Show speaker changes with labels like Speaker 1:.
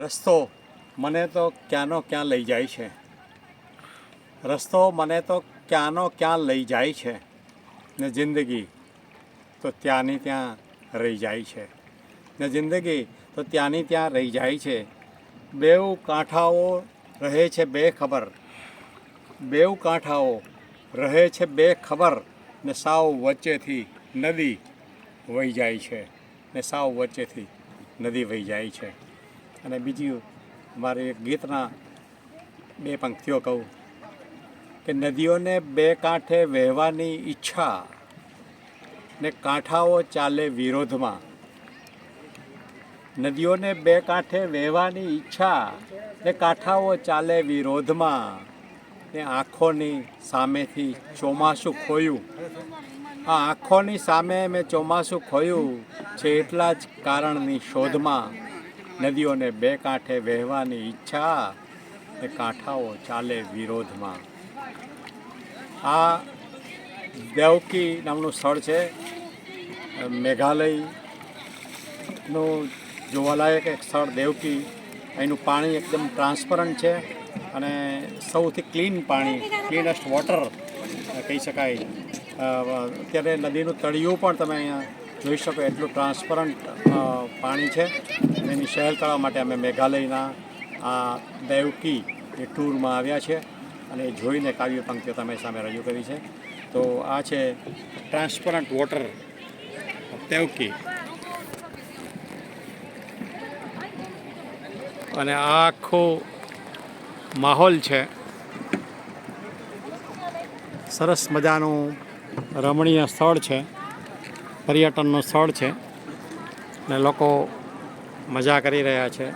Speaker 1: રસ્તો મને તો ક્યાંનો ક્યાં લઈ જાય છે. રસ્તો મને તો ક્યાંનો ક્યાં લઈ જાય છે ને જિંદગી તો ત્યાંની ત્યાં રહી જાય છે. ને જિંદગી તો ત્યાંની ત્યાં રહી જાય છે. બેઉ કાંઠાઓ રહે છે બેખબર, બેઉ કાંઠાઓ રહે છે બેખબર ને સાવ વચ્ચેથી નદી વહી જાય છે. ને સાવ વચ્ચેથી નદી વહી જાય છે. અને બીજી મારે એક ગીતના બે પંક્તિઓ કહું કે નદીઓને બે કાંઠે વહેવાની ઈચ્છા ને કાંઠાઓ ચાલે વિરોધમાં. નદીઓને બે કાંઠે વહેવાની ઈચ્છા ને કાંઠાઓ ચાલે વિરોધમાં. ને આંખોની સામેથી ચોમાસું ખોયું, આ આંખોની સામે મેં ચોમાસું ખોયું છે એટલા જ કારણની શોધમાં. નદીઓને બે કાંઠે વહેવાની ઈચ્છા ને કાંઠાઓ ચાલે વિરોધમાં. આ દેવકી નામનું સ્થળ છે, મેઘાલયનું જોવાલાયક એક સ્થળ દેવકી. અહીંનું પાણી એકદમ ટ્રાન્સપરન્ટ છે અને સૌથી ક્લીન પાણી, ક્લીનેસ્ટ વોટર કહી શકાય. અત્યારે નદીનું તળિયું પણ તમે અહીંયા જોઈ શકો એટલું ટ્રાન્સપરન્ટ પાણી છે. એની સહેલ કરવા માટે અમે મેઘાલયના આ દેવકી એ ટૂરમાં આવ્યા છે અને એ જોઈને કાવ્ય પંક્તિઓ તમે સામે રજૂ કરી છે. તો આ છે ટ્રાન્સપરન્ટ વોટર દેવકી. અને આ આખો માહોલ છે, સરસ મજાનું રમણીય સ્થળ છે, પર્યટનનું સ્થળ છે ને લોકો મજા કરી રહ્યા છે.